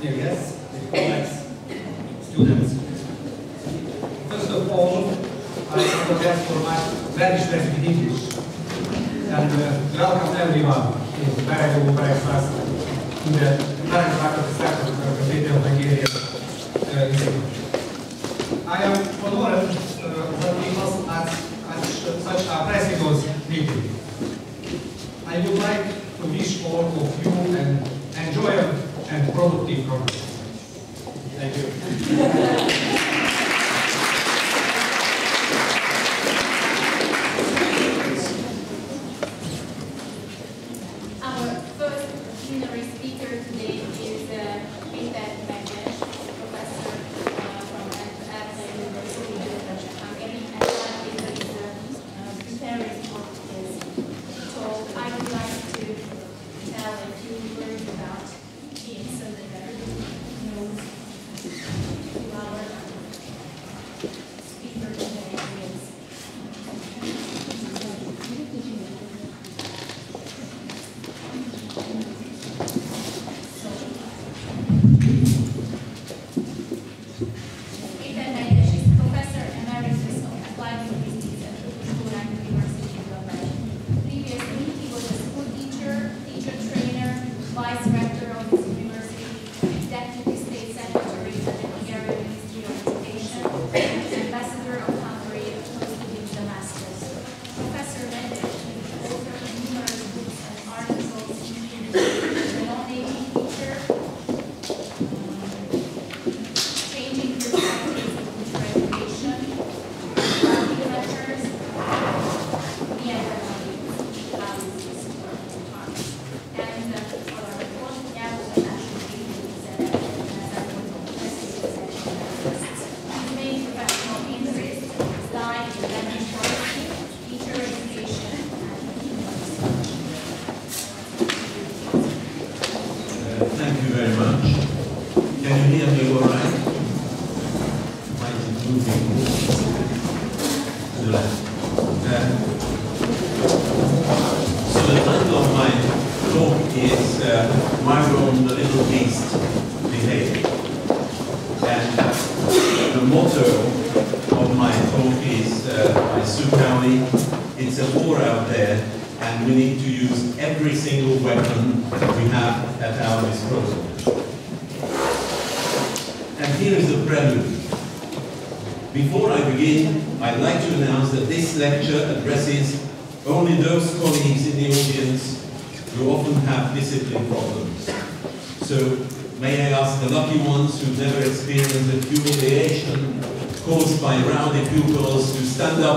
dear guests, dear colleagues, students. First of all, I apologize for my very stressful English. And welcome everyone in Medgyes Péter to the current faculty of Hungarian Institute. I am honored that we host at such a prestigious meeting. I would like to wish all of you an enjoyable and productive conference. Thank you.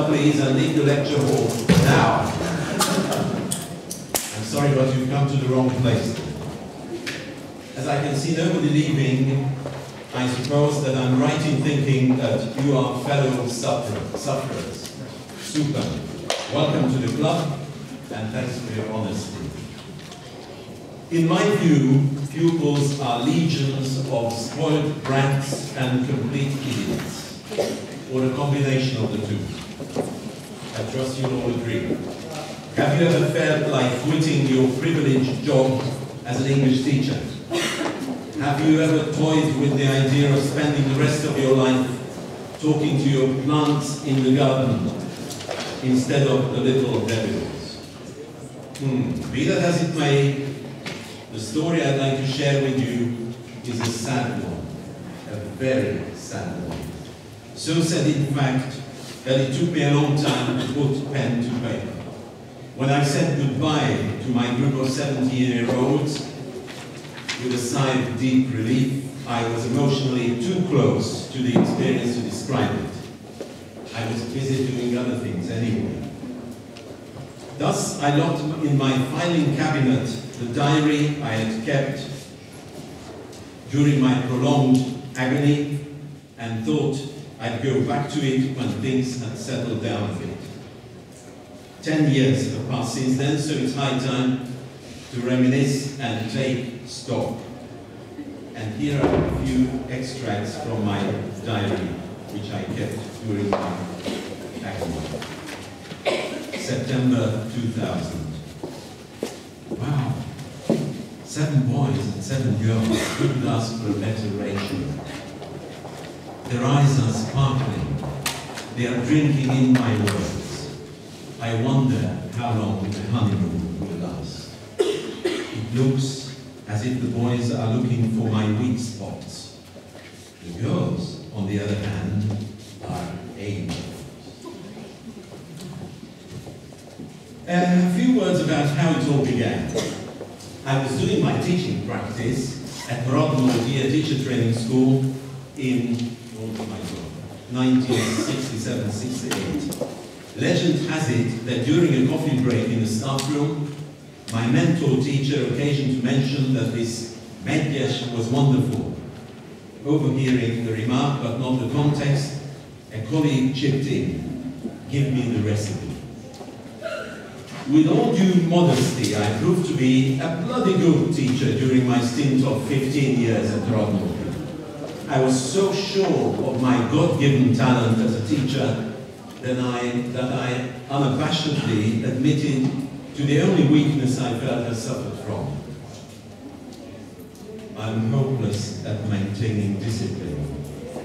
Please, and leave the lecture hall now. I'm sorry, but you've come to the wrong place. As I can see nobody leaving, I suppose that I'm right in thinking that you are fellow sufferers. Super. Welcome to the club, and thanks for your honesty. In my view, pupils are legions of spoiled brats and complete idiots, or a combination of the two. I trust you'll all agree. Have you ever felt like quitting your privileged job as an English teacher? Have you ever toyed with the idea of spending the rest of your life talking to your plants in the garden instead of the little devils? Be that as it may, the story I'd like to share with you is a sad one, a very sad one. So sad, in fact, that it took me a long time to put pen to paper. When I said goodbye to my group of 17-year-olds, with a sigh of deep relief, I was emotionally too close to the experience to describe it. I was busy doing other things anyway. Thus, I locked in my filing cabinet the diary I had kept during my prolonged agony and thought I'd go back to it when things had settled down a bit. 10 years have passed since then, so it's high time to reminisce and take stock. And here are a few extracts from my diary, which I kept during my agony. September 2000. Wow. 7 boys and 7 girls couldn't ask for a better ratio. Their eyes are sparkling. They are drinking in my words. I wonder how long the honeymoon will last. It looks as if the boys are looking for my weak spots. The girls, on the other hand, are angels. A few words about how it all began. I was doing my teaching practice at Medgyes Teacher Training School in 1967-68. Legend has it that during a coffee break in the staff room, my mentor teacher occasioned to mention that this Medgyes was wonderful. Overhearing the remark but not the context, a colleague chipped in, "Give me the recipe." With all due modesty, I proved to be a bloody good teacher during my stint of 15 years at Rodney. I was so sure of my God-given talent as a teacher that I unabashedly admitted to the only weakness I felt I suffered from. I'm hopeless at maintaining discipline.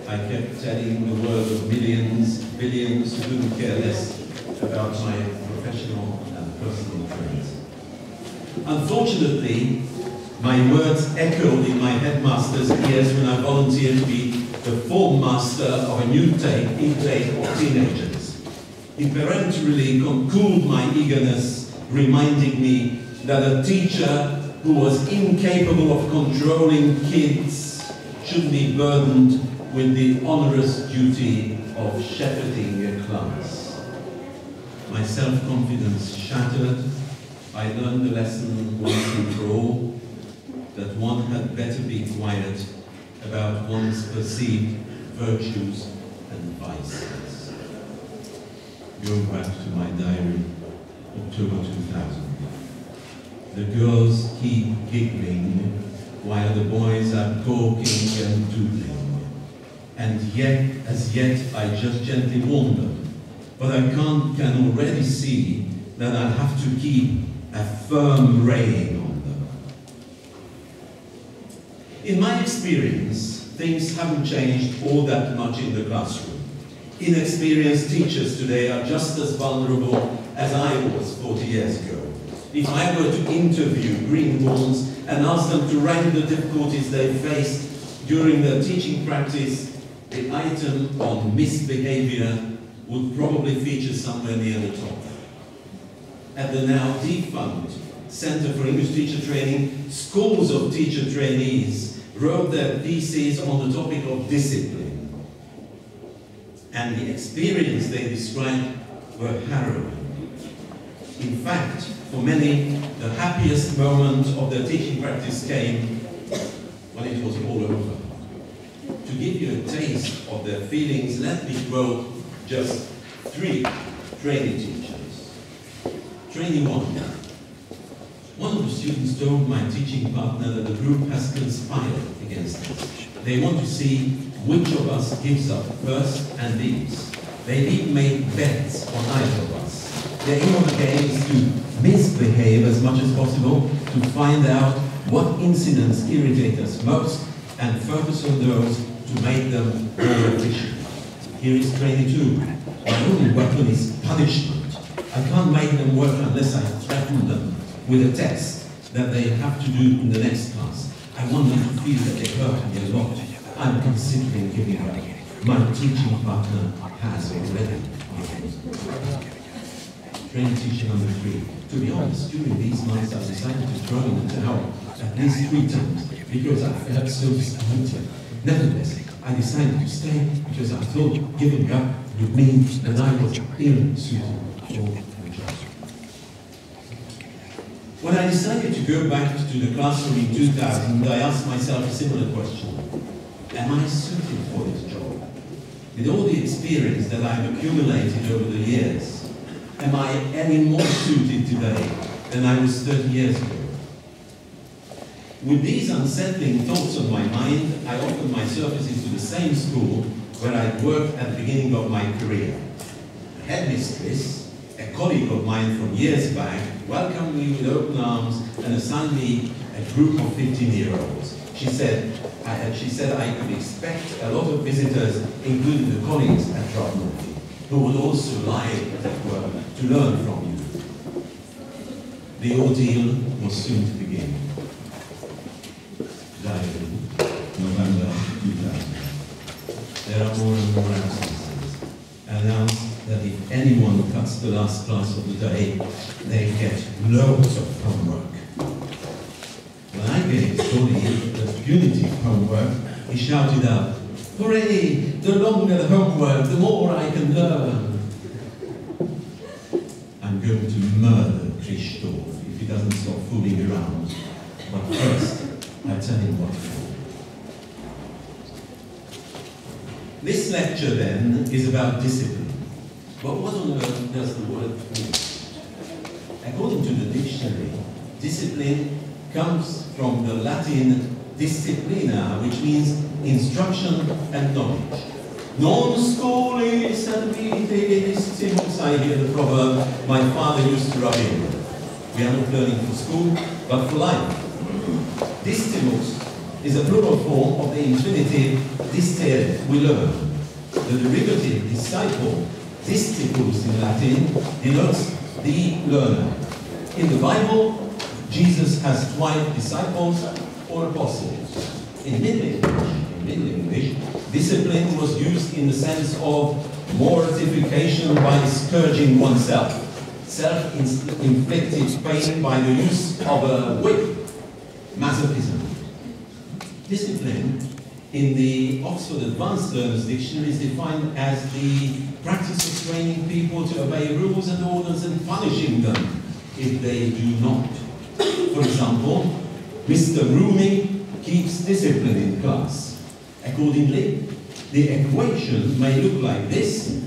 I kept telling the world of millions, billions who couldn't care less about my professional and personal traits. Unfortunately, my words echoed in my headmaster's ears when I volunteered to be the form master of a new intake of teenagers. He peremptorily cooled my eagerness, reminding me that a teacher who was incapable of controlling kids should be burdened with the onerous duty of shepherding a class. My self-confidence shattered. I learned the lesson once and for all, that one had better be quiet about one's perceived virtues and vices. Going back to my diary, October 2000. The girls keep giggling while the boys are talking and doodling. And yet, as yet, I just gently warn them. But I can already see that I'll have to keep a firm rein on them. In my experience, things haven't changed all that much in the classroom. Inexperienced teachers today are just as vulnerable as I was 40 years ago. If I were to interview greenhorns and ask them to rank the difficulties they faced during their teaching practice, the item on misbehavior would probably feature somewhere near the top. At the now defunct Center for English Teacher Training, scores of teacher trainees wrote their theses on the topic of discipline. And the experience they described were harrowing. In fact, for many, the happiest moment of their teaching practice came when it was all over. To give you a taste of their feelings, let me quote just 3 trainee teachers. Trainee 1. One of the students told my teaching partner that the group has conspired against us. They want to see which of us gives up first and leaves. They've even made bets on either of us. The aim of the game is to misbehave as much as possible, to find out what incidents irritate us most and focus on those to make them more efficient. Here is trainee 2. My only weapon is punishment. I can't make them work unless I threaten them with a test that they have to do in the next class. I want them to feel that they hurt me a lot. I'm considering giving up. My teaching partner has already given. Trainee teacher number 3. To be honest, during these months I decided to throw in the towel at least 3 times because I felt so disappointed. Nevertheless, I decided to stay because I thought giving up would mean that I was ill-suited for the job. When I decided to go back to the classroom in 2000, I asked myself a similar question. Am I suited for this job? With all the experience that I've accumulated over the years, am I any more suited today than I was 30 years ago? With these unsettling thoughts on my mind, I offered my services to the same school where I'd worked at the beginning of my career. The headmistress, a colleague of mine from years back, welcomed me with open arms and assigned me a a group of 15-year-olds. She said I could expect a lot of visitors, including the colleagues at Radnóti, who would also like to learn from you. The ordeal was soon to begin. Diary, November 2000. There are more and more absences. Announced that if anyone cuts the last class of the day, they get loads of homework. When I gave Tony the punitive homework, he shouted out, "Hooray! The longer the homework, the more I can learn." I'm going to murder Krzysztof if he doesn't stop fooling around. But first, I'll tell him what for. This lecture, then, is about discipline. But what on earth does the word mean? According to the dictionary, discipline comes from the Latin disciplina, which means instruction and knowledge. Non scholis and vitae distimus, I hear the proverb my father used to rub in. We are not learning for school, but for life. Distimus is a plural form of the infinitive distere, we learn. The derivative disciple, discipulus in Latin, denotes the learner. In the Bible, Jesus has 12 disciples or apostles. In Middle English, discipline was used in the sense of mortification by scourging oneself, self-inflicted pain by the use of a whip, masochism. Discipline, in the Oxford Advanced Learners Dictionary, is defined as the practice of training people to obey rules and orders and punishing them if they do not. For example, Mr. Rooney keeps discipline in class. Accordingly, the equation may look like this: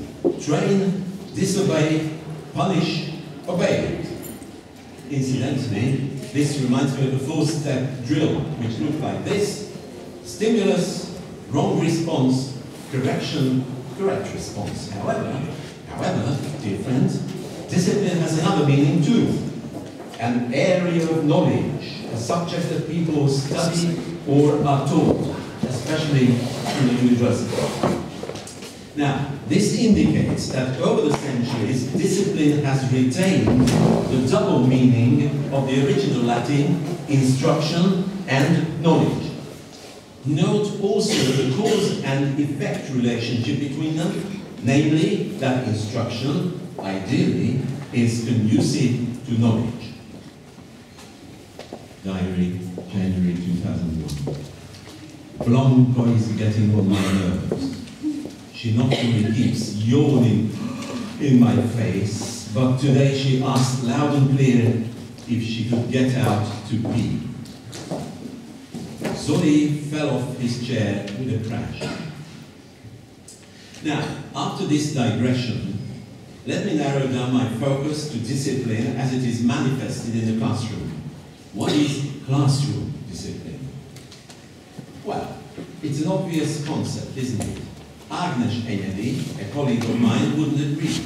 train, disobey, punish, obey. Incidentally, this reminds me of the 4-step drill, which looked like this: stimulus, wrong response, correction, correct response. However, dear friends, discipline has another meaning too. An area of knowledge, a subject that people study or are taught, especially in the university. Now, this indicates that over the centuries, discipline has retained the double meaning of the original Latin, instruction and knowledge. Note also the cause and effect relationship between them, namely that instruction, ideally, is conducive to knowledge. Diary, January 2001. Blanco is getting on my nerves. She not only keeps yawning in my face, but today she asked loud and clear if she could get out to pee. Zoli fell off his chair with a crash. Now, after this digression, let me narrow down my focus to discipline as it is manifested in the classroom. What is classroom discipline? Well, it's an obvious concept, isn't it? Agnes Enyedi, a colleague of mine, wouldn't agree.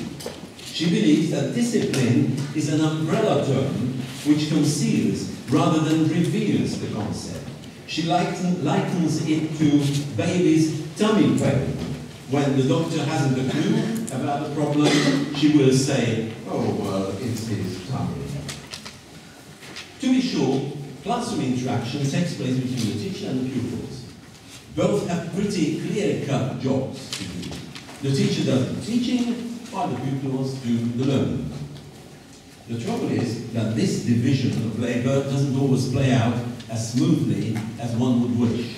She believes that discipline is an umbrella term which conceals rather than reveals the concept. She likens it to baby's tummy pain. When the doctor hasn't a clue about the problem, she will say, "Oh, well, it's his tummy." To be sure, classroom interaction takes place between the teacher and the pupils. Both have pretty clear-cut jobs to do. The teacher does the teaching, while the pupils do the learning. The trouble is that this division of labor doesn't always play out as smoothly as one would wish.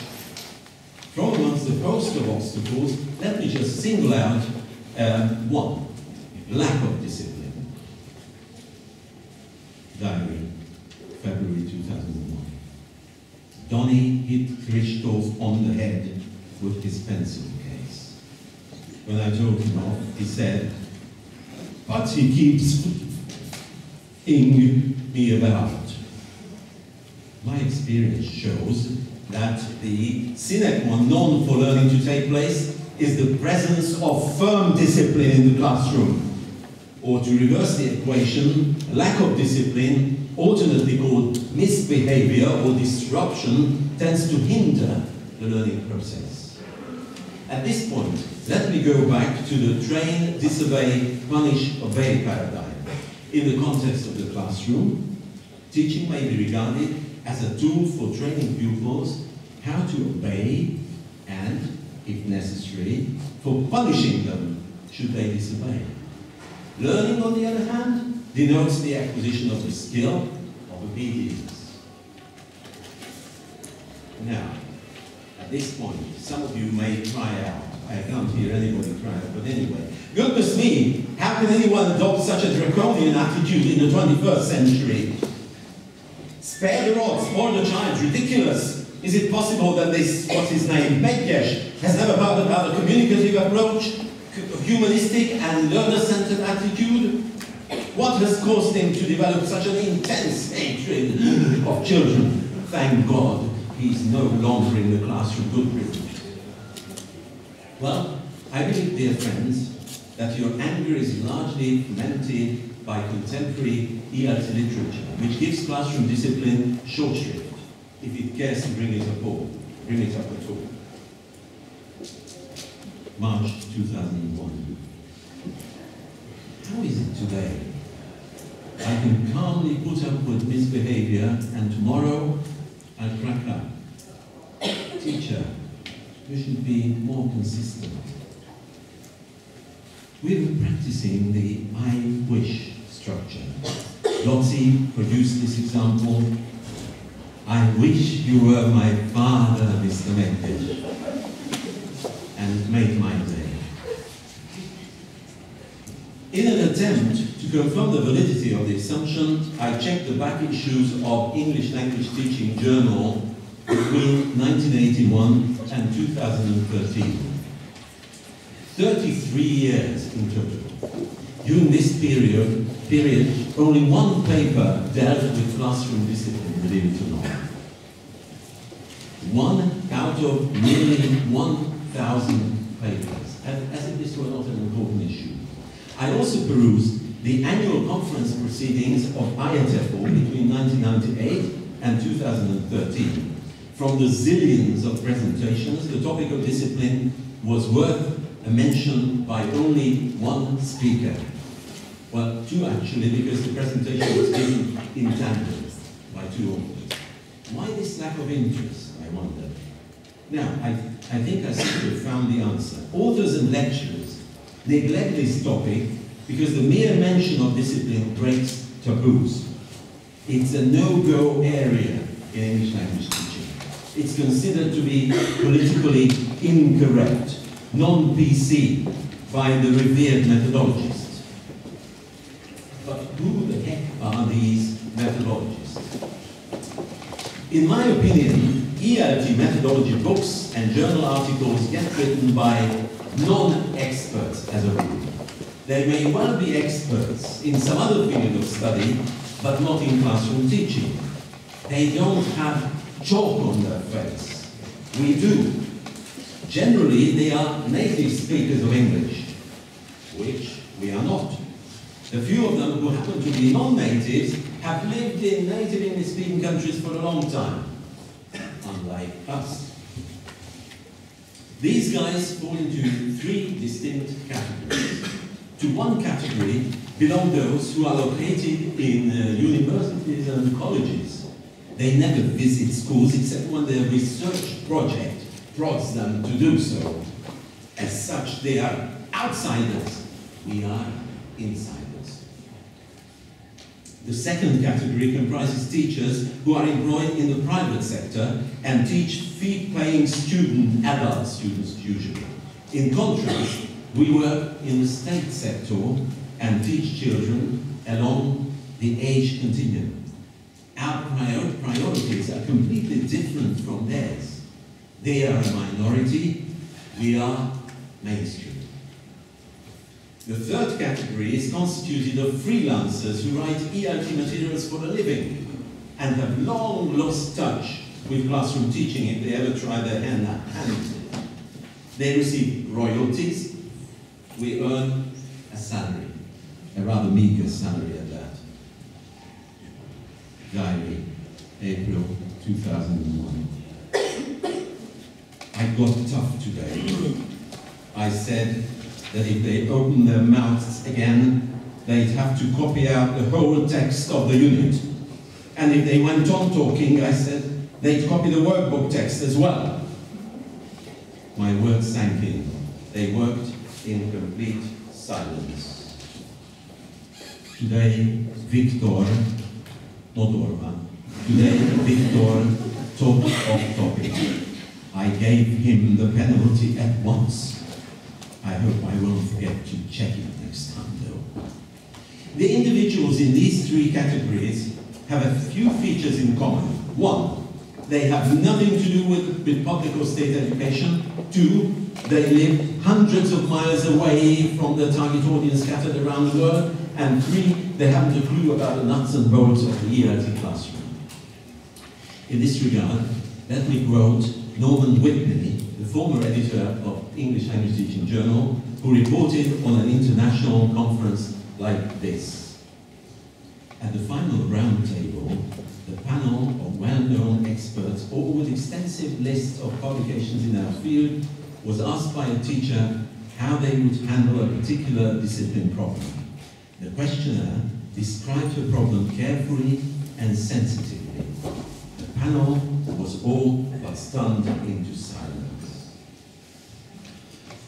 From amongst the host of obstacles, let me just single out one: lack of discipline. Diary, February 2001. Donny hit Krzysztof on the head with his pencil case. When I told him off, he said, "But he keeps ing me about." My experience shows that the sine qua non for learning to take place is the presence of firm discipline in the classroom. or to reverse the equation, lack of discipline, alternately called misbehavior or disruption, tends to hinder the learning process. At this point, let me go back to the train, disobey, punish, obey paradigm. In the context of the classroom, teaching may be regarded as a tool for training pupils how to obey and, if necessary, for punishing them should they disobey. Learning, on the other hand, denotes the acquisition of the skill of obedience. Now, at this point, some of you may try out. I can't hear anybody try out, but anyway. Goodness me, how can anyone adopt such a draconian attitude in the 21st century? Spare the rod, spoil the child, ridiculous. Is it possible that this, what's his name, Medgyes, has never heard about a communicative approach, humanistic and learner-centered attitude? What has caused him to develop such an intense hatred of children? Thank God, he's no longer in the classroom. Good privilege. Well, I believe, dear friends, that your anger is largely fomented by contemporary ELTE literature, which gives classroom discipline short shrift, if it cares to bring it up at all. March 2001. How is it today? I can calmly put up with misbehavior, and tomorrow I'll crack up. Teacher, you should be more consistent. We've been practicing the I wish structure. Lottie produced this example. I wish you were my father, Mr. Medgyes, and made my day. In an attempt to confirm the validity of the assumption, I checked the back issues of English Language Teaching Journal between 1981 and 2013. 33 years in total. During this period, only one paper dealt with classroom discipline, believe it or not. One out of nearly 1,000 papers, as if this were not an important issue. I also perused the annual conference proceedings of IATEFL between 1998 and 2013. From the zillions of presentations, the topic of discipline was worth a mention by only one speaker. Well, two actually, because the presentation was given in tandem by two authors. Why this lack of interest, I wonder? Now, I think I seem to have found the answer. Authors and lecturers neglect this topic because the mere mention of discipline breaks taboos. It's a no-go area in English language teaching. It's considered to be politically incorrect, non-PC by the revered methodologists. But who the heck are these methodologists? In my opinion, ELTE methodology books and journal articles get written by non-experts as a rule. They may well be experts in some other field of study, but not in classroom teaching. They don't have chalk on their face. We do. Generally, they are native speakers of English, which we are not. The few of them who happen to be non-natives have lived in native English-speaking countries for a long time, unlike us. These guys fall into three distinct categories. To one category belong those who are located in universities and colleges. They never visit schools except when their research project prods them to do so. As such, they are outsiders. We are insiders. The second category comprises teachers who are employed in the private sector and teach fee-paying adult students usually. In contrast, we work in the state sector and teach children along the age continuum. Our priorities are completely different from theirs. They are a minority, we are mainstream. The third category is constituted of freelancers who write ELTE materials for a living and have long lost touch with classroom teaching if they ever try their hand at it. They receive royalties, we earn a salary. a rather meager salary at that. Diary, April 2001. I got tough today. I said that if they open their mouths again, they'd have to copy out the whole text of the unit. And if they went on talking, I said they'd copy the workbook text as well. My words sank in. They worked in complete silence. Today, Victor, not Orban, today Victor talked off topic. I gave him the penalty at once. I hope I won't forget to check it next time, though. The individuals in these three categories have a few features in common. One, they have nothing to do with public or state education. Two, they live hundreds of miles away from their target audience scattered around the world. And three, they haven't a clue about the nuts and bolts of the ELTE classroom. In this regard, let me quote Norman Whitney, the former editor of English Language Teaching Journal, who reported on an international conference like this. At the final round table, the panel of well-known experts, all with extensive lists of publications in our field, was asked by a teacher how they would handle a particular discipline problem. The questioner described the problem carefully and sensitively. The panel was all but stunned into silence.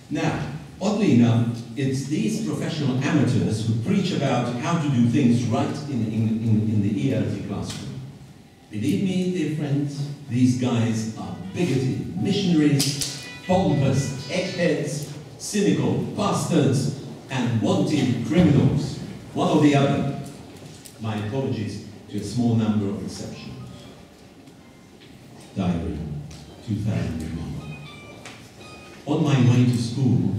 Now, oddly enough, it's these professional amateurs who preach about how to do things right in the ELTE classroom. Believe me, dear friends, these guys are bigoted missionaries, pompous eggheads, cynical bastards, and wanted criminals. One or the other. My apologies to a small number of exceptions. Diary, 2001. On my way to school,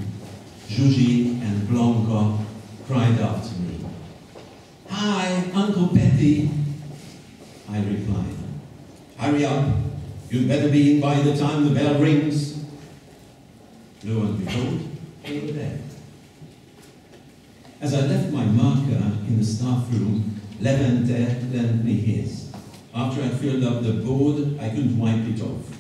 Juji and Blanca cried after me. "Hi, Uncle Petty." I replied, "Hurry up, you'd better be in by the time the bell rings." Lo and behold, they were there. As I left my marker in the staff room, Levente lent me his. After I filled up the board, I couldn't wipe it off.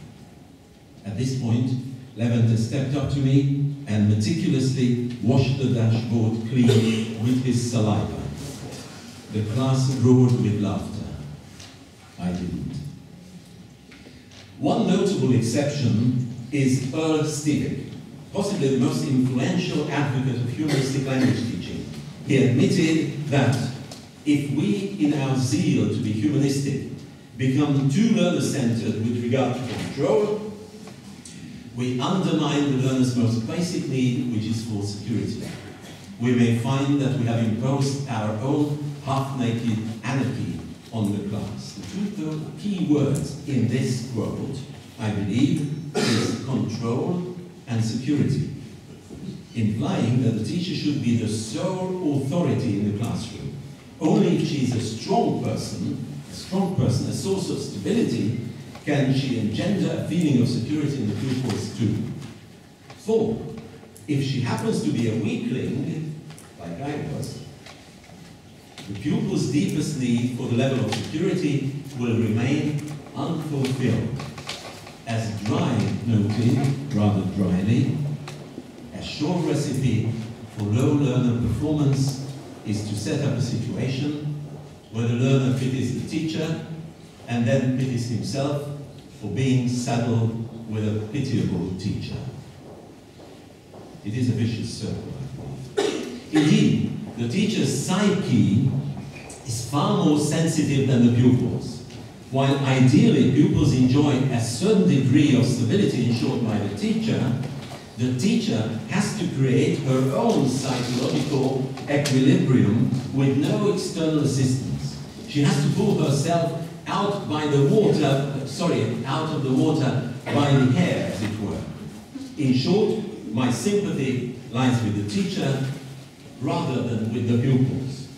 At this point, Levente stepped up to me and meticulously washed the dashboard clean with his saliva. The class roared with laughter. I didn't. One notable exception is Earl Stivic, possibly the most influential advocate of humanistic language teaching. He admitted that if we, in our zeal to be humanistic, become too learner-centered with regard to control, we undermine the learner's most basic need, which is for security. We may find that we have imposed our own half-naked anarchy on the class. The two key words in this quote, I believe, is control and security, implying that the teacher should be the sole authority in the classroom. Only if she is a strong person, a source of stability, can she engender a feeling of security in the pupils too. 4, if she happens to be a weakling, like I was, the pupil's deepest need for the level of security will remain unfulfilled. As Dry noted, rather dryly, a sure recipe for low learner performance is to set up a situation where the learner pities the teacher and then pities himself for being saddled with a pitiable teacher. It is a vicious circle, I believe. Indeed, the teacher's psyche is far more sensitive than the pupils. While ideally pupils enjoy a certain degree of stability ensured by the teacher has to create her own psychological equilibrium with no external assistance. She has to pull herself out of the water by the hair, as it were. In short, my sympathy lies with the teacher rather than with the pupils,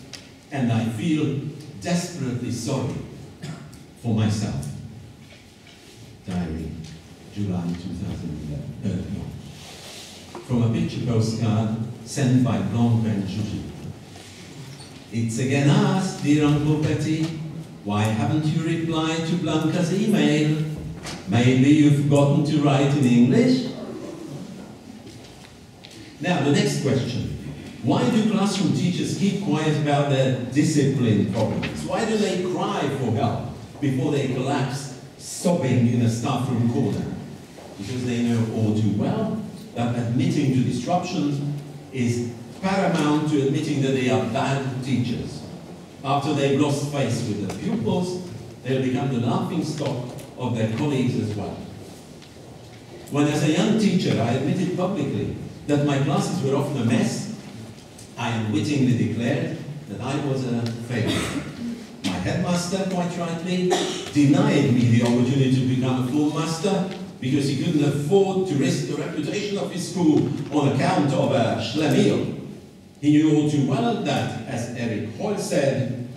and I feel desperately sorry for myself. Diary, July 2011. From a picture postcard sent by Blanca and Juji. It's again asked, dear Uncle Betty, why haven't you replied to Blanca's email? Maybe you've forgotten to write in English? Now, the next question. Why do classroom teachers keep quiet about their discipline problems? Why do they cry for help before they collapse, sobbing in a staff room corner? Because they know all too well that admitting to disruptions is paramount to admitting that they are bad teachers. After they've lost face with their pupils, they'll become the laughing stock of their colleagues as well. When as a young teacher I admitted publicly that my classes were often a mess, I unwittingly declared that I was a failure. My headmaster, quite rightly, denied me the opportunity to become a full master because he couldn't afford to risk the reputation of his school on account of a schlemiel. He knew all too well that, as Eric Hoyle said,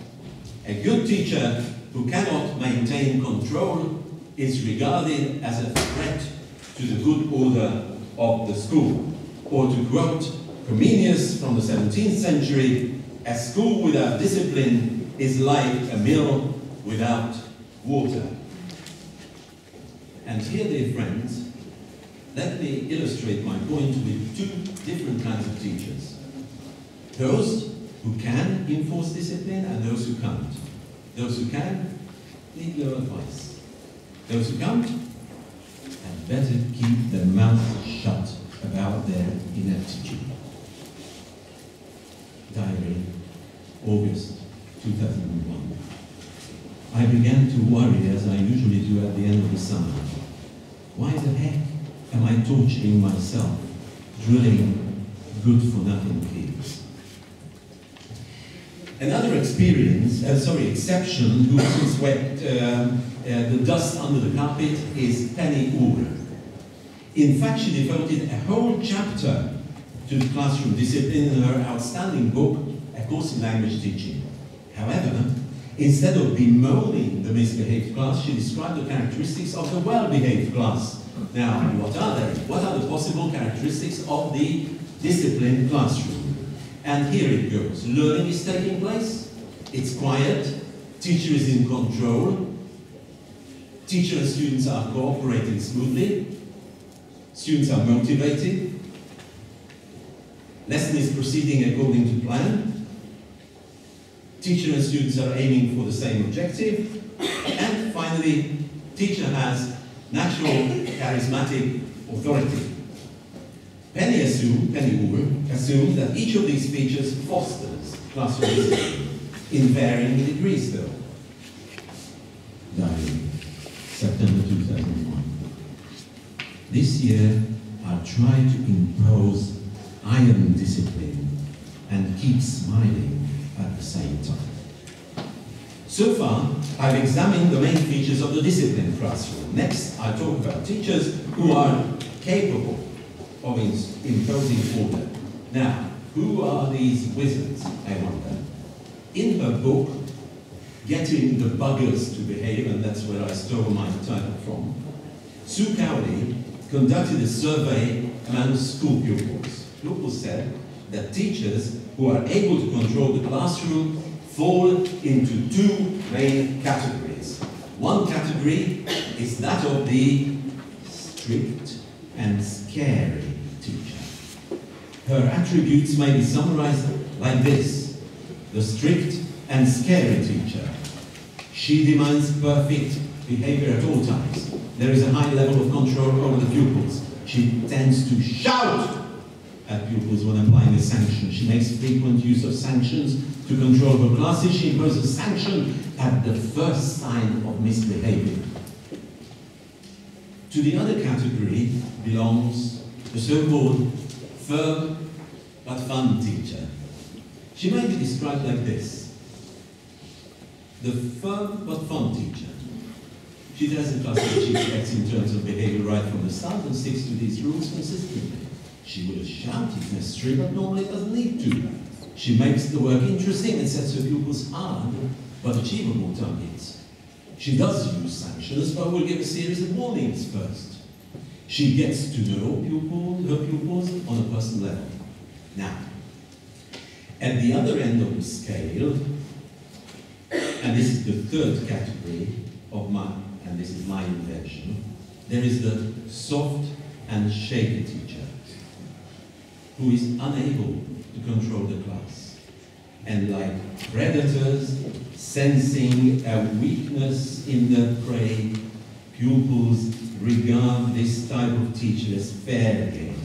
a good teacher who cannot maintain control is regarded as a threat to the good order of the school. Or to quote Comenius from the 17th century, a school without discipline is like a mill without water. And here, dear friends, let me illustrate my point with two different kinds of teachers. Those who can enforce discipline and those who can't. Those who can need no advice. Those who can't had better keep their mouth shut about their ineptitude. Diary, August 2001. I began to worry, as I usually do at the end of the summer. Why the heck am I torturing myself, drilling good-for-nothing kids? Another exception who often swept the dust under the carpet is Penny Ure. In fact, she devoted a whole chapter to classroom discipline in her outstanding book, A Course in Language Teaching. However, instead of bemoaning the misbehaved class, she described the characteristics of the well-behaved class. Now, what are they? What are the possible characteristics of the disciplined classroom? And here it goes. Learning is taking place. It's quiet. Teacher is in control. Teacher and students are cooperating smoothly. Students are motivated. Lesson is proceeding according to plan. Teacher and students are aiming for the same objective. And finally, teacher has natural, charismatic authority. Penny Ure assumed that each of these features fosters classroom discipline, in varying degrees though. Diary, September 2001. This year, I'll try to impose iron discipline and keep smiling at the same time. So far, I've examined the main features of the disciplined classroom. Next, I'll talk about teachers who are capable of imposing order. Now, who are these wizards, I wonder? In her book, Getting the Buggers to Behave, and that's where I stole my title from, Sue Cowley conducted a survey among school pupils. Pupils said that teachers who are able to control the classroom fall into two main categories. One category is that of the strict and scary teacher. Her attributes may be summarized like this: the strict and scary teacher. She demands perfect behavior at all times. There is a high level of control over the pupils. She tends to shout at pupils when applying a sanction. She makes frequent use of sanctions to control her classes. She imposes a sanction at the first sign of misbehavior. To the other category belongs the so-called firm but fun teacher. She may be described like this: the firm but fun teacher. She tells the class what she expects in terms of behavior right from the start and sticks to these rules consistently. She will shout if necessary, but normally doesn't need to. She makes the work interesting and sets her pupils hard but achievable targets. She does use sanctions, but will give a series of warnings first. She gets to know her pupils on a personal level. Now, At the other end of the scale, and this is the third category of and this is my invention, there is the soft and shaky teacher, who is unable to control the class. And like predators, sensing a weakness in the prey, pupils regard this type of teacher as fair game.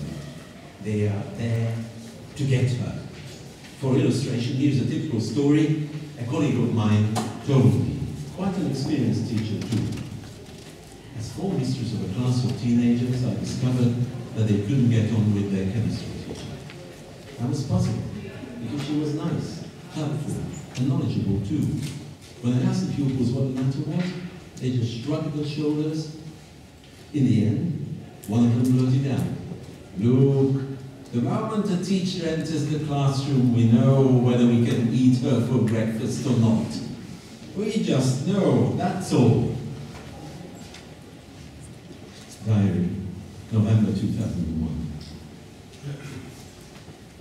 They are there to get her. For illustration, here's a typical story a colleague of mine told me. Quite an experienced teacher too. As former mistress of a class of teenagers, I discovered that they couldn't get on with their chemistry teacher. I was puzzled, because she was nice, helpful, and knowledgeable too. When I asked the pupils what the matter was, they just shrugged their shoulders. In the end, one of them blurted out, "Look, the moment a teacher enters the classroom, we know whether we can eat her for breakfast or not. We just know, that's all." Diary, November 2001.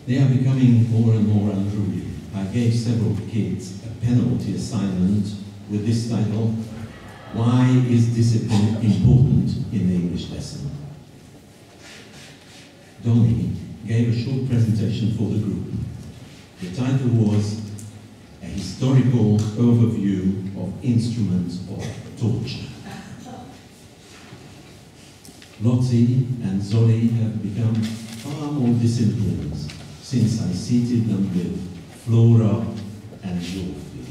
They are becoming more and more unruly. I gave several kids a penalty assignment with this title, "Why is discipline important in the English lesson?" Donnie gave a short presentation for the group. The title was "A Historical Overview of Instruments of Torture." Lottie and Zolly have become far more disciplined since I seated them with Flora and Dorothy.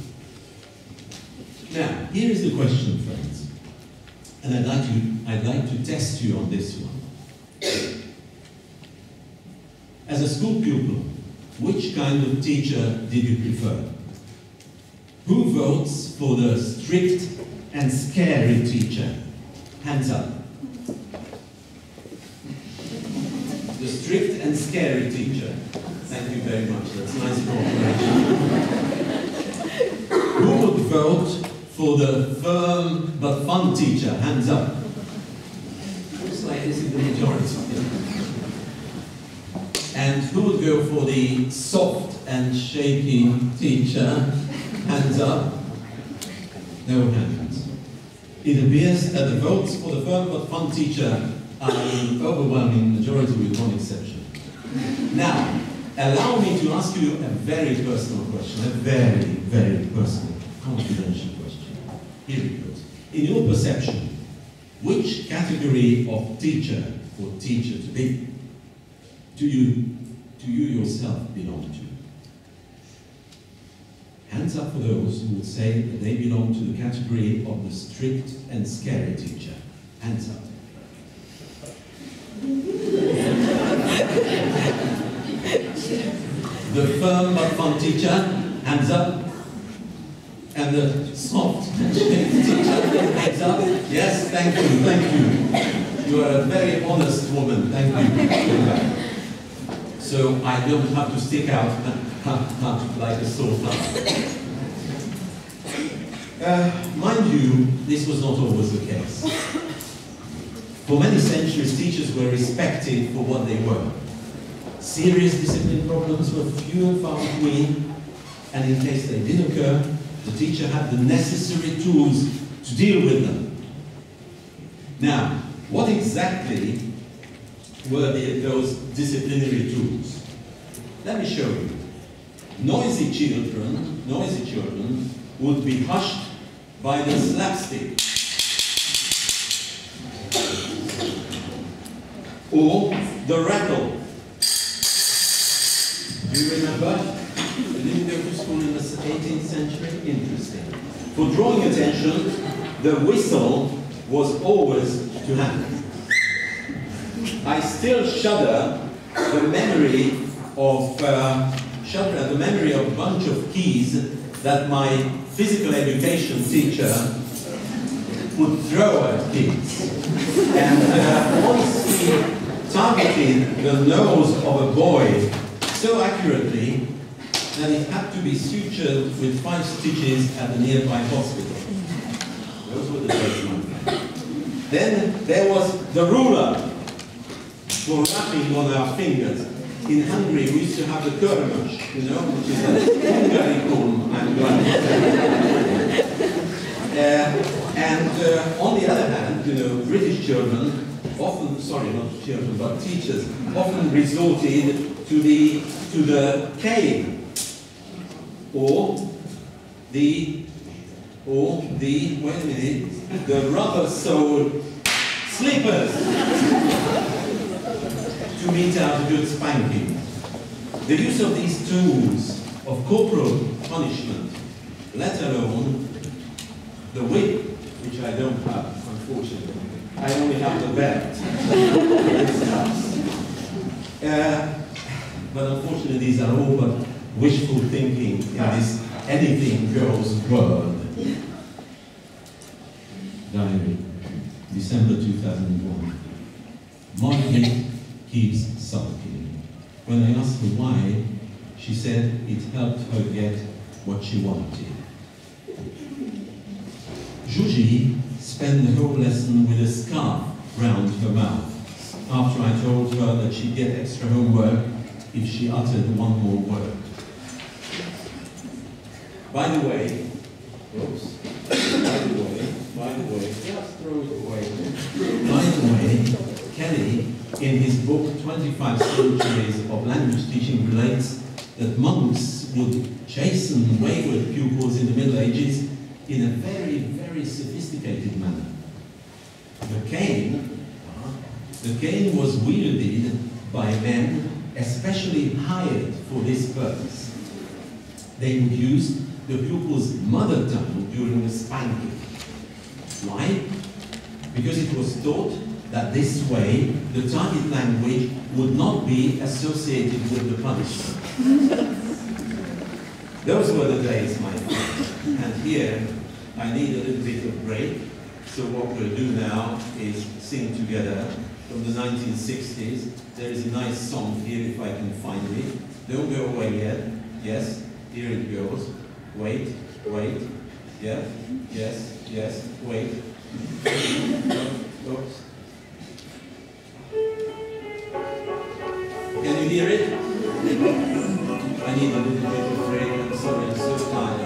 Now, here is the question, friends, and I'd like to test you on this one. As a school pupil, which kind of teacher did you prefer? Who votes for the strict and scary teacher? Hands up. The strict and scary teacher. Thank you very much. That's nice cooperation. Who would vote for the firm but fun teacher? Hands up. Looks like this is the majority. And who would go for the soft and shaky teacher? Hands up. No hands. It appears that the votes for the firm but fun teacher are an overwhelming majority with one exception. Now, allow me to ask you a very personal question, a very, very personal, confidential question. Here it goes. In your perception, which category of teacher or teacher to be do you yourself belong to? Hands up for those who would say that they belong to the category of the strict and scary teacher. Hands up. The firm but fun teacher, hands up. And the soft and shaky teacher, hands up. Yes, thank you, thank you. You are a very honest woman, thank you. So I don't have to stick out like a sore thumb. Mind you, this was not always the case. For many centuries, teachers were respected for what they were. Serious discipline problems were few and far between, and in case they did occur, the teacher had the necessary tools to deal with them. Now, what exactly were those disciplinary tools? Let me show you. Noisy children would be hushed by the slapstick. Or the rattle. Do you remember? You didn't go to school in the 18th century? Interesting. For drawing attention, the whistle was always to hand. I still shudder at the memory of a bunch of keys that my physical education teacher would throw at kids. And once he targeted the nose of a boy so accurately that it had to be sutured with 5 stitches at the nearby hospital. Those were the days, my friend. Then there was the ruler for wrapping on our fingers. In Hungary, we used to have the körmös, you know, which is a Hungaricum, I'm going to say. On the other hand, you know, British children often, sorry, not children, but teachers, often resorted to the cane or the wait a minute, the rubber-soled slippers to mete out a good spanking. The use of these tools of corporal punishment, let alone the whip, which I don't have, unfortunately. I only have the belt. But unfortunately, these are all but wishful thinking in this anything goes world. Diary, December 2001. Margaret keeps sulking. When I asked her why, she said it helped her get what she wanted. Juji spent the whole lesson with a scarf round her mouth after I told her that she'd get extra homework if she uttered one more word. By the way, oops, by the way, just throw it away. By the way, Kelly, in his book 25 Centuries of Language Teaching, relates that monks would chasten wayward pupils in the Middle Ages in a very, very sophisticated manner. The cane was wielded by men especially hired for this purpose. They would use the pupil's mother tongue during the spanking. Why? Because it was thought that this way the target language would not be associated with the punishment. Those were the days, my friend. And here, I need a little bit of break. So what we'll do now is sing together from the 1960s. There is a nice song here, if I can find it. Don't go away yet. Yes, here it goes. Wait, wait. Yeah, yes, yes, wait. Oops. Can you hear it? I need a little bit of break. I'm sorry, I'm so tired.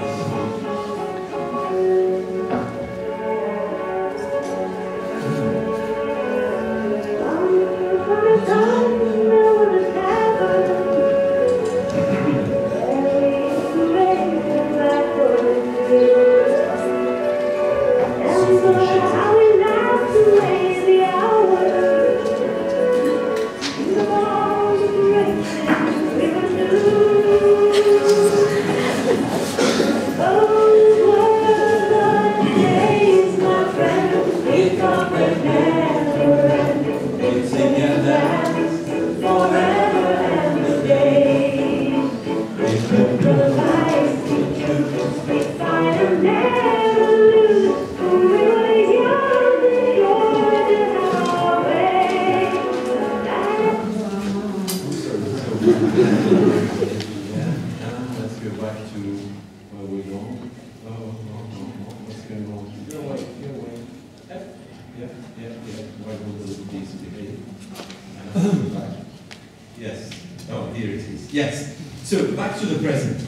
Yes. Oh, here it is. Yes. So, back to the present.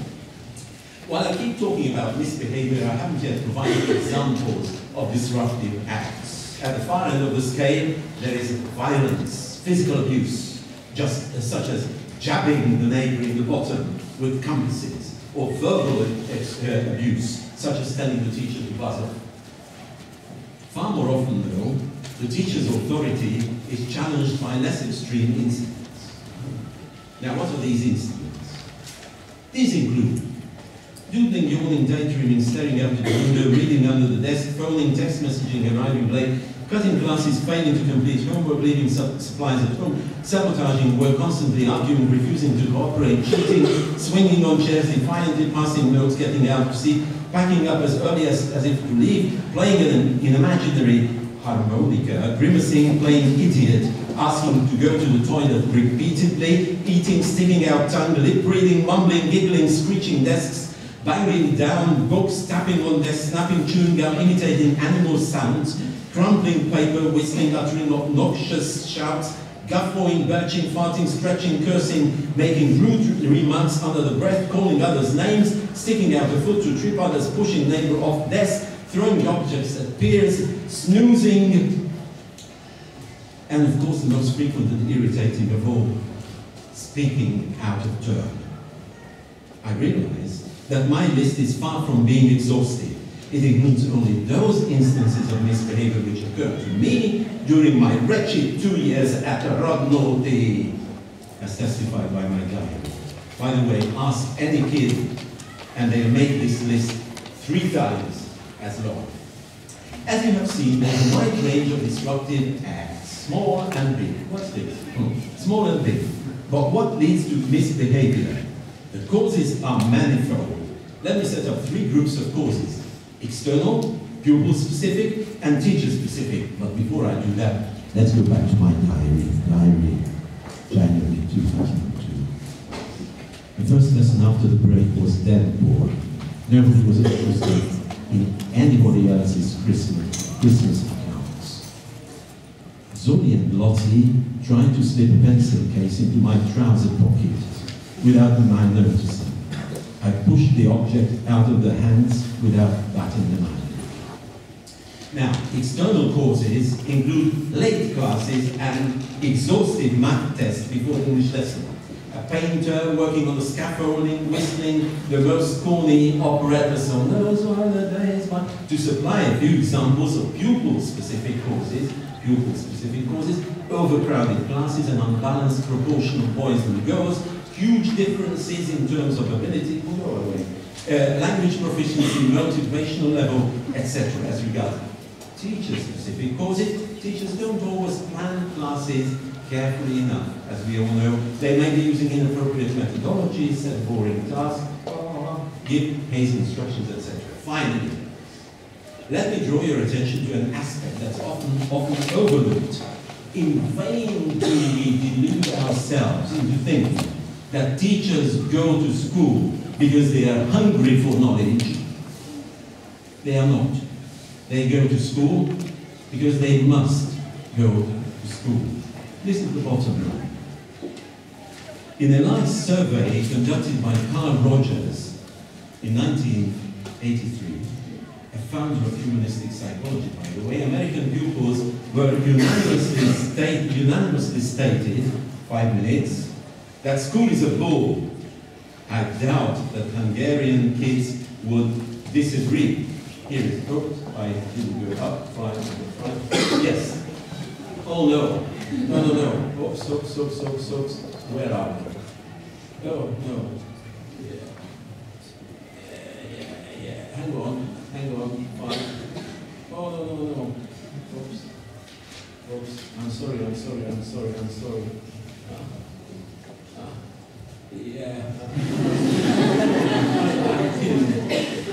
While I keep talking about misbehavior, I haven't yet provided examples of disruptive acts. At the far end of the scale, there is violence, physical abuse, such as jabbing the neighbor in the bottom with compasses, or verbal abuse, such as telling the teacher to buzz off. Far more often, though, the teacher's authority is challenged by less extreme incidents. Now, what are these incidents? These include doodling, yawning, daydreaming, staring out the window, reading under the desk, phoning, text messaging, arriving late, cutting classes, failing to complete homework, leaving supplies at home, sabotaging work, constantly arguing, refusing to cooperate, cheating, swinging on chairs, defiantly passing notes, getting out of seat, packing up as early as if to leave, playing an imaginary harmonica, grimacing, playing idiot, asking to go to the toilet repeatedly, eating, sticking out tongue, lip reading, mumbling, giggling, screeching desks, banging down books, tapping on desks, snapping chewing gum, imitating animal sounds, crumpling paper, whistling, uttering obnoxious shouts, guffawing, belching, farting, stretching, cursing, making rude remarks under the breath, calling others names, sticking out a foot to trip others, pushing neighbor off desk, throwing objects at peers, snoozing, and of course the most frequent and irritating of all, speaking out of turn. I realize that my list is far from being exhaustive. It includes only those instances of misbehavior which occurred to me during my wretched 2 years at Rodnoti, as testified by my diary. By the way, ask any kid and they'll make this list 3 times as long. As you have seen, there's a wide range of disruptive acts, small and big. What's this? Small and big. But what leads to misbehavior? The causes are manifold. Let me set up 3 groups of causes: external, pupil-specific, and teacher-specific. But before I do that, let's go back to my diary, January 2002. The first lesson after the break was dead bored. Nobody was interested in anybody else's Christmas accounts. Zoli and Lottie tried to slip a pencil case into my trouser pocket without my noticing. I pushed the object out of their hands without batting them out. Now, external causes include late classes and exhaustive math tests before English lesson. A painter working on the scaffolding, whistling the most corny operetta song, those were the days, to supply a few examples of pupil-specific causes, overcrowded classes and unbalanced proportion of boys and girls, huge differences in terms of ability, language proficiency, motivational level, etc. As regards teacher-specific causes, teachers don't always plan classes carefully enough. As we all know, they may be using inappropriate methodologies, set boring tasks, give hazy instructions, etc. Finally, let me draw your attention to an aspect that's often overlooked. In vain do we delude ourselves into thinking that teachers go to school because they are hungry for knowledge. They are not. They go to school because they must go to school. This is the bottom line. In a nice survey conducted by Carl Rogers in 1983, a founder of humanistic psychology, by the way, American pupils were unanimously stated, 5 minutes, that school is a bull. I doubt that Hungarian kids would disagree. Here it is. Oops, I didn't go up. 5. Yes. Oh no. No. Oops. Where are we? Oh no. Yeah. Hang on. 5. Oh no. Oops. I'm sorry.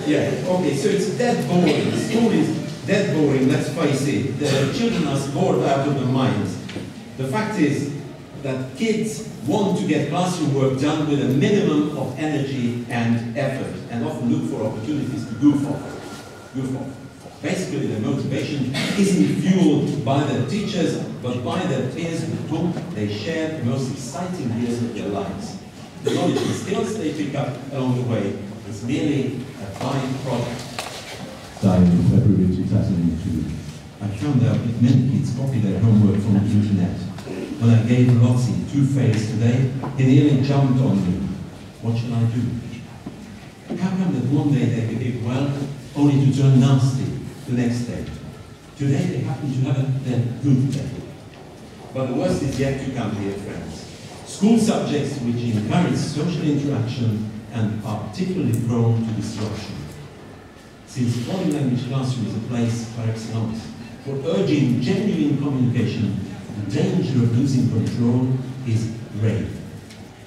Yeah, okay, so it's dead boring. School is dead boring, let's face it. The children are bored out of their minds. The fact is that kids want to get classroom work done with a minimum of energy and effort, and often look for opportunities to goof off. Basically, their motivation isn't fueled by their teachers, but by their peers with whom they share the most exciting years of their lives. The knowledge and skills they pick up along the way is merely a byproduct. Died in February 2002. I found out that many kids copy their homework from the internet. When I gave Lottie 2 fails today, he nearly jumped on me. What shall I do? How come that one day they behave well, only to turn nasty the next day? Today they happen to have a good day. But the worst is yet to come, dear friends. School subjects which encourage social interaction and are particularly prone to disruption. Since foreign language classroom is a place par excellence for urging genuine communication, the danger of losing control is grave.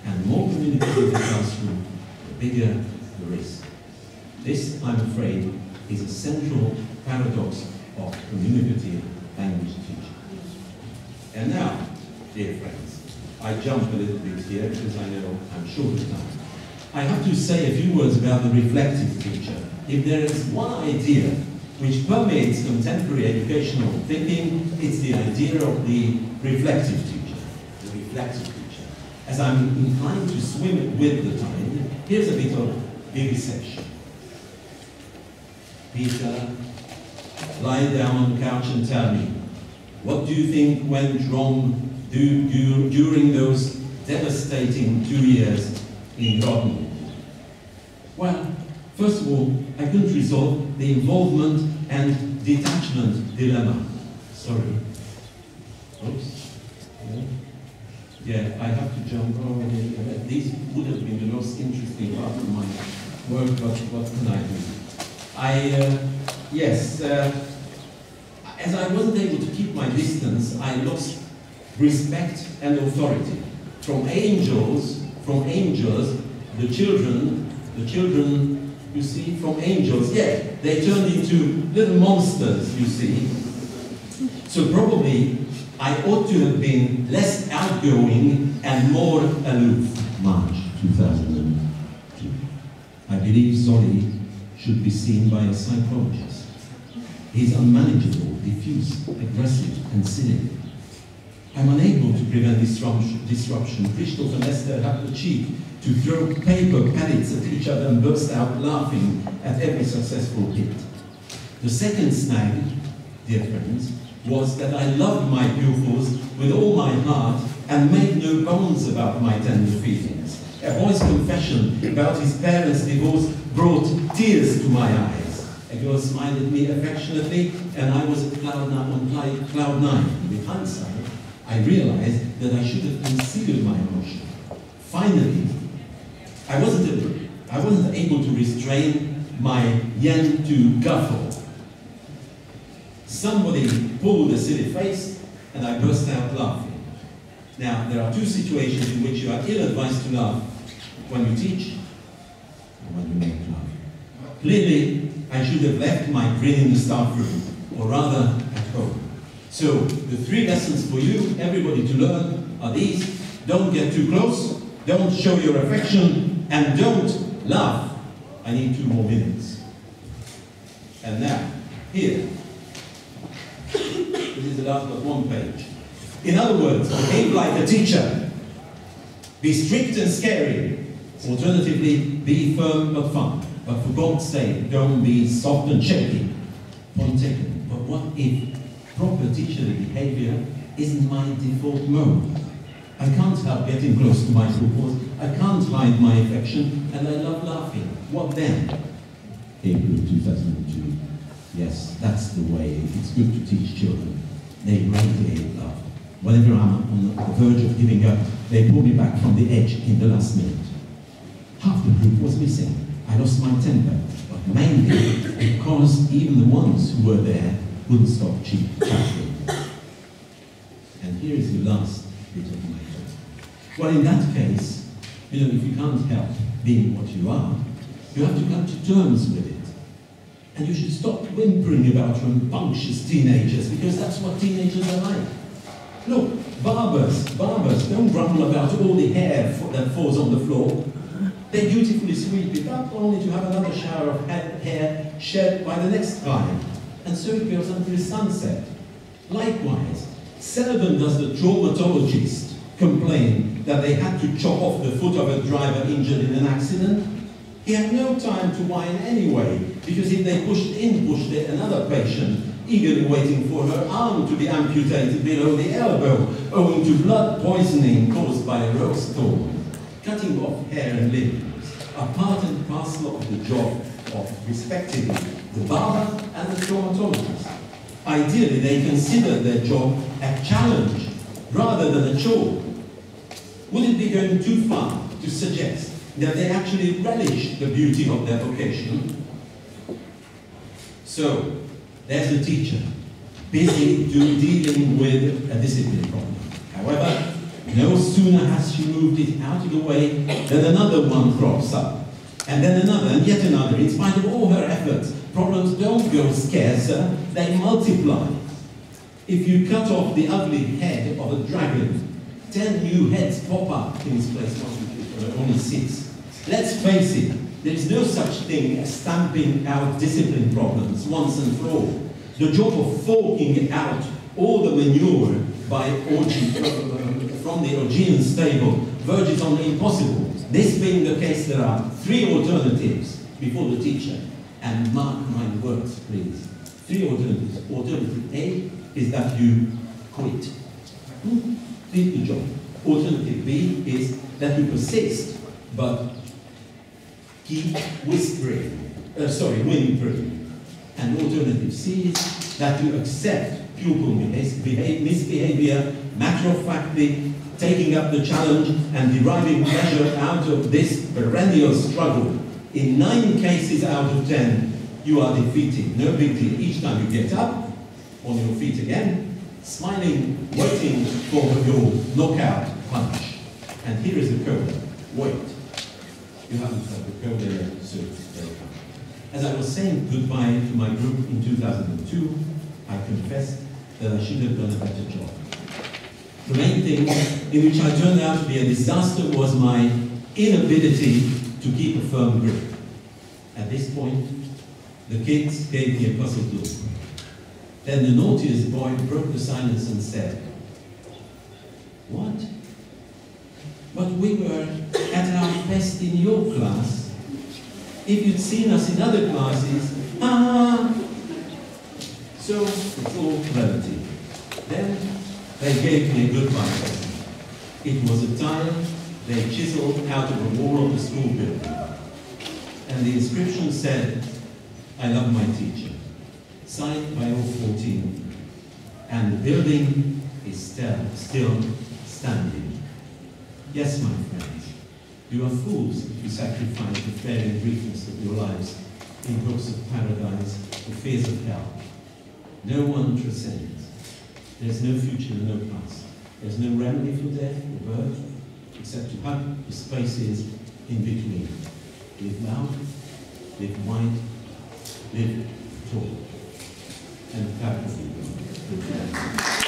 And the more communicative the classroom, the bigger the risk. This, I'm afraid, is a central paradox of communicative language teaching. And now, dear friends, I jump a little bit here because I know I'm short of time. I have to say a few words about the reflective teacher. If there is one idea which permeates contemporary educational thinking, it's the idea of the reflective teacher. the reflective teacher. As I'm inclined to swim with the tide, here's a bit of vivisection. Peter, lie down on the couch and tell me, what do you think went wrong during those devastating 2 years in Grodno? Well, first of all, I couldn't resolve the involvement and detachment dilemma. Sorry. Oops. Yeah, I have to jump over here. These would have been the most interesting part of my work, but what can I do? As I wasn't able to keep my distance, I lost respect and authority. From angels, the children, you see, from angels, yeah, they turned into little monsters, you see. So probably I ought to have been less outgoing and more aloof. March 2002. I believe Zoli should be seen by a psychologist. He's unmanageable, diffuse, aggressive, and cynical. I'm unable to prevent disruption. Christoph and Esther have the cheek to throw paper pellets at each other and burst out laughing at every successful hit. The second snag, dear friends, was that I loved my pupils with all my heart and made no bones about my tender feelings. A boy's confession about his parents' divorce brought tears to my eyes. A girl smiled at me affectionately, and I was at cloud nine. With hindsight, I realized that I should have concealed my emotion. Finally, I wasn't able to restrain my yen to guffaw. Somebody pulled a silly face, and I burst out laughing. Now, there are two situations in which you are ill-advised to laugh: when you teach and when you make laugh. Clearly, I should have left my grin in the staff room, or rather, at home. So, the 3 lessons for you, everybody to learn, are these: don't get too close, don't show your affection, and don't laugh. I need 2 more minutes. And now, here. This is the last but 1 page. In other words, behave like a teacher. Be strict and scary. Alternatively, be firm but fun. But for God's sake, don't be soft and shaky. Point taken. But what if proper teacherly behavior isn't my default mode? I can't help getting close to my pupils. I can't hide my affection, and I love laughing. What then? April 2002. Yes, that's the way. It's good to teach children. They radiate love. Whenever I'm on the verge of giving up, they pull me back from the edge in the last minute. Half the group was missing. I lost my temper, but mainly because even the ones who were there wouldn't stop chatting. And here is the last bit of my talk. Well, in that case, if you can't help being what you are, you have to come to terms with it. And you should stop whimpering about rambunctious teenagers, because that's what teenagers are like. Look, barbers, don't grumble about all the hair that falls on the floor. They beautifully sweep it up, only to have another shower of hair shed by the next client. And so it goes until sunset. Likewise, seldom does the traumatologist complain that they had to chop off the foot of a driver injured in an accident. He had no time to whine anyway, because if they pushed another patient, eagerly waiting for her arm to be amputated below the elbow, owing to blood poisoning caused by a rose thorn. Cutting off hair and limbs are part and parcel of the job of, respectively, the barber and the traumatologist. Ideally, they consider their job a challenge rather than a chore. Would it be going too far to suggest that they actually relish the beauty of their vocation? So, there's the teacher, busy dealing with a discipline problem. However, no sooner has she moved it out of the way than another one crops up, and then another, and yet another. In spite of all her efforts, problems don't go scarcer, they multiply. If you cut off the ugly head of a dragon, 10 new heads pop up in its place, only 6. Let's face it, there is no such thing as stamping out discipline problems once and for all. The job of forking out all the manure by from the Augean stable verges on the impossible. This being the case, there are 3 alternatives before the teacher. And mark my words, please. 3 alternatives. Alternative A is that you quit. Leave the job. Alternative B is that you persist, but keep whispering. And alternative C is that you accept pupil misbehavior, matter-of-factly taking up the challenge and deriving pleasure out of this perennial struggle. In 9 cases out of 10, you are defeated. No big deal. Each time you get up, on your feet again, smiling, waiting for your knockout punch. And here is the code. Wait. You haven't had the code there, so they come. As I was saying goodbye to my group in 2002, I confessed that I should have done a better job. The main thing in which I turned out to be a disaster was my inability to keep a firm grip. At this point, the kids gave me a puzzled look. Then the naughtiest boy broke the silence and said, "What? But we were at our best in your class. If you'd seen us in other classes, So it's all relative. Then they gave me a goodbye present. It was a tile they chiseled out of a wall of the school building. And the inscription said, "I love my teacher," signed by all 14. And the building is still standing. Yes, my friends, you are fools if you sacrifice the fairy briefness of your lives in hopes of paradise or fears of hell. No one transcends. There's no future and no past. There's no remedy for death or birth, except to hug the spaces in between. Live loud, live wide, live tall. And that will be